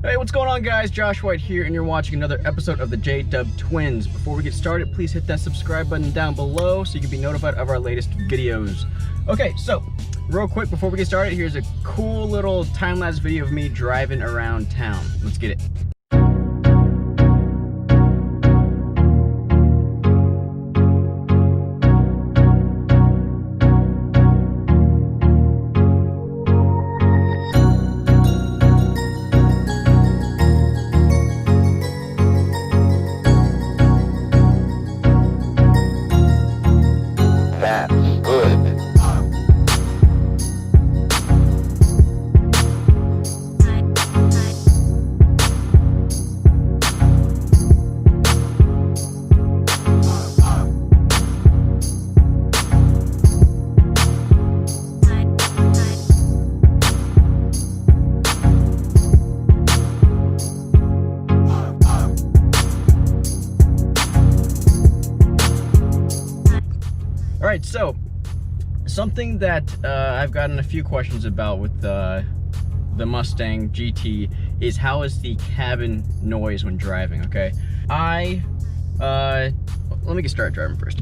Hey, what's going on, guys? Josh White here, and you're watching another episode of the JDub Twins. Before we get started, please hit that subscribe button down below so you can be notified of our latest videos. Okay, so real quick before we get started, here's a cool little time-lapse video of me driving around town. Let's get it. Alright, so something that I've gotten a few questions about with the Mustang GT is how is the cabin noise when driving, okay? Let me get started driving first.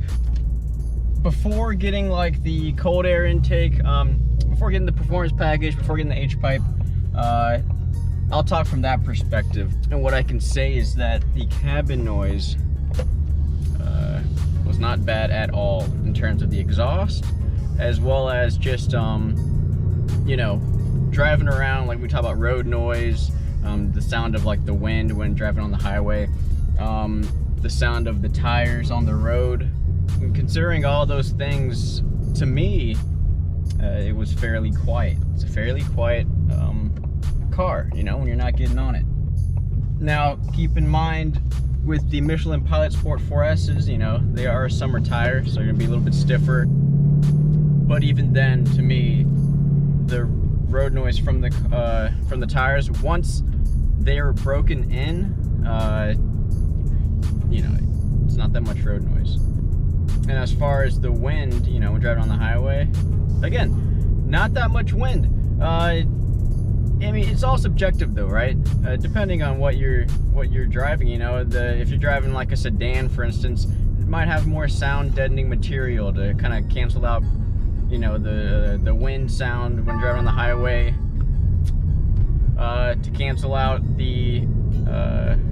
Before getting like the cold air intake, before getting the performance package, before getting the H-pipe, I'll talk from that perspective. And what I can say is that the cabin noise was not bad at all in terms of the exhaust, as well as just you know, driving around, like we talk about road noise, the sound of like the wind when driving on the highway, the sound of the tires on the road. And considering all those things, to me it was fairly quiet. It's a fairly quiet car, you know, when you're not getting on it. Now keep in mind, with the Michelin Pilot Sport 4S's, you know, they are a summer tire, so they're gonna be a little bit stiffer. But even then, to me, the road noise from the tires, once they are broken in, you know, it's not that much road noise. And as far as the wind, you know, when driving on the highway, again, not that much wind. I mean, it's all subjective though, right? Depending on what you're driving, you know, if you're driving like a sedan, for instance, it might have more sound deadening material to kind of cancel out, you know, the wind sound when driving on the highway, to cancel out the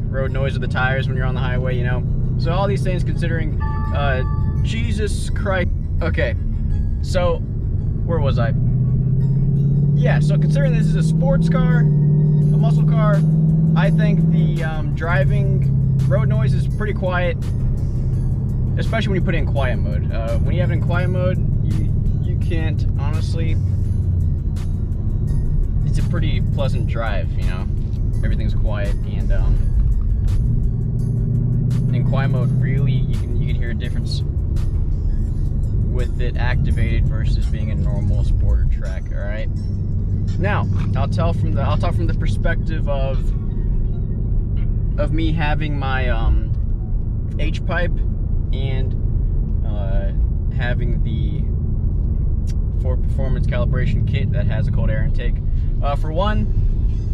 road noise of the tires when you're on the highway, you know. So all these things considering, Jesus Christ. Okay, so where was I? Yeah, so considering this is a sports car, a muscle car, I think the driving road noise is pretty quiet, especially when you put it in quiet mode. When you have it in quiet mode, you can't, honestly, it's a pretty pleasant drive, you know, everything's quiet, and in quiet mode, really, you can hear a difference with it activated versus being a normal sport or track. All right. Now, I'll talk from the perspective of me having my H-pipe and having the Ford Performance calibration kit that has a cold air intake. For one,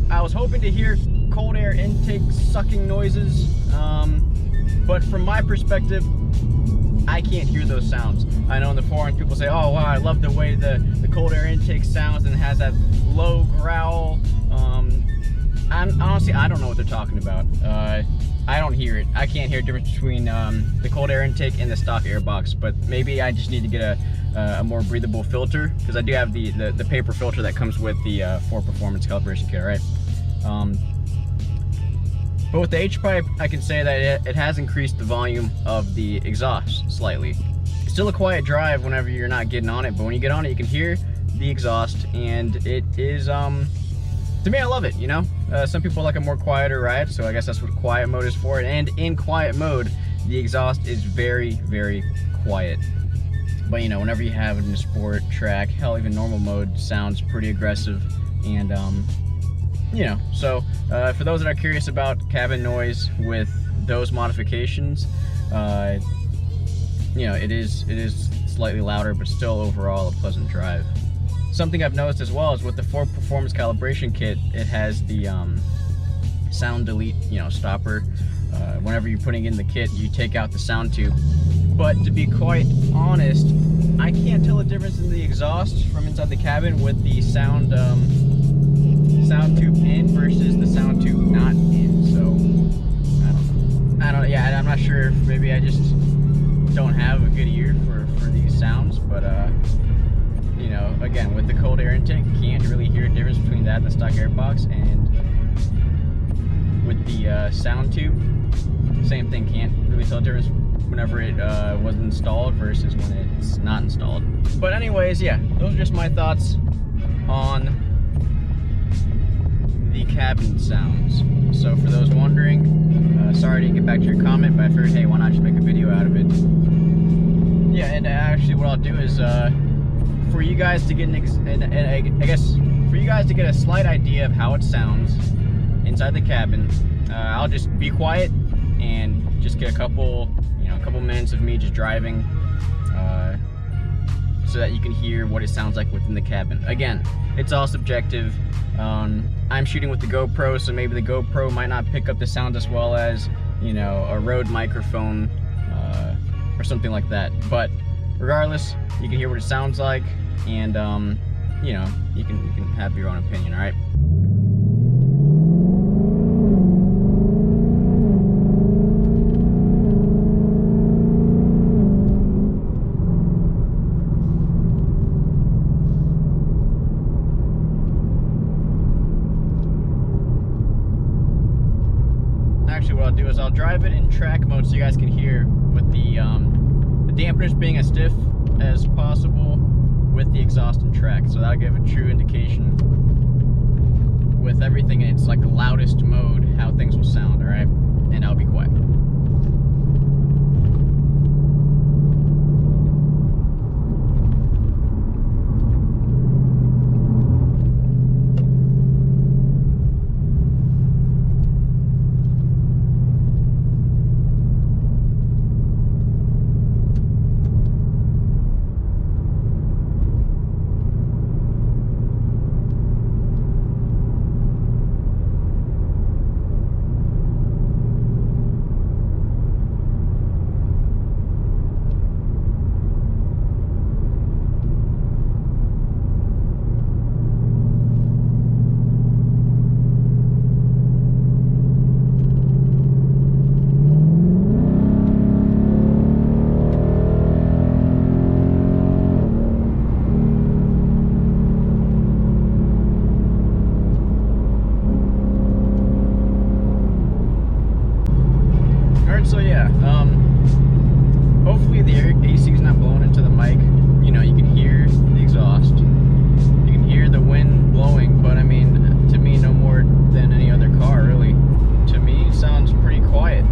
I was hoping to hear cold air intake sucking noises, but from my perspective, I can't hear those sounds. I know in the forums people say, oh wow, I love the way the cold air intake sounds and it has that low growl. Honestly, I don't know what they're talking about. I don't hear it. I can't hear a difference between the cold air intake and the stock airbox, but maybe I just need to get a more breathable filter, because I do have the paper filter that comes with the Ford Performance calibration kit, right? But with the H-pipe, I can say that it has increased the volume of the exhaust slightly. It's still a quiet drive whenever you're not getting on it, but when you get on it, you can hear the exhaust, and it is, to me, I love it, you know? Some people like a more quieter ride, so I guess that's what quiet mode is for. And in quiet mode, the exhaust is very, very quiet. But, you know, whenever you have it in a sport, track, hell, even normal mode sounds pretty aggressive, and, you know, so for those that are curious about cabin noise with those modifications, you know, it is slightly louder, but still overall a pleasant drive. Something I've noticed as well is with the Ford Performance calibration kit, it has the sound delete, you know, stopper. Whenever you're putting in the kit, you take out the sound tube. But to be quite honest, I can't tell the difference in the exhaust from inside the cabin with the sound tube in versus the sound tube not in. So I don't know. Yeah, I'm not sure. Maybe I just don't have a good ear for these sounds. But you know, again, with the cold air intake, can't really hear a difference between that and the stock airbox. And with the sound tube, same thing. Can't really tell the difference whenever it was installed versus when it's not installed. But anyways, yeah, those are just my thoughts on the cabin sounds. So for those wondering, sorry I didn't get back to your comment, but I figured, hey, why not just make a video out of it? Yeah, and actually what I'll do is for you guys to get I guess for you guys to get a slight idea of how it sounds inside the cabin, I'll just be quiet and just get a couple minutes of me just driving, so that you can hear what it sounds like within the cabin. Again, it's all subjective. I'm shooting with the GoPro, so maybe the GoPro might not pick up the sound as well as, you know, a Rode microphone or something like that. But regardless, you can hear what it sounds like, and you know, you can have your own opinion. All right. Actually, what I'll do is I'll drive it in track mode so you guys can hear, with the dampeners being as stiff as possible with the exhaust and track. So that'll give a true indication with everything in its like the loudest mode how things will sound. All right, and I'll be quiet. So yeah, hopefully the AC is not blowing into the mic. You know, you can hear the exhaust, you can hear the wind blowing, but I mean, to me, no more than any other car, really. To me, it sounds pretty quiet.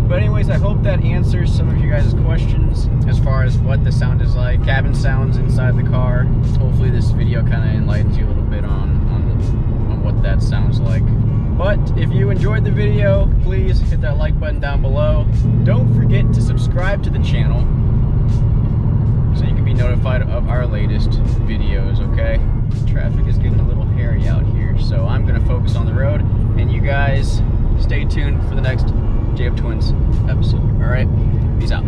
But anyways, I hope that answers some of you guys' questions as far as what the sound is like, cabin sounds inside the car. Hopefully this video kind of enlightens you a little bit on what that sounds like. But if you enjoyed the video, please hit that like button down below. Don't forget to subscribe to the channel so you can be notified of our latest videos, okay? Traffic is getting a little hairy out here, so I'm gonna focus on the road, and you guys stay tuned for the next JDub Twins episode. All right, peace out.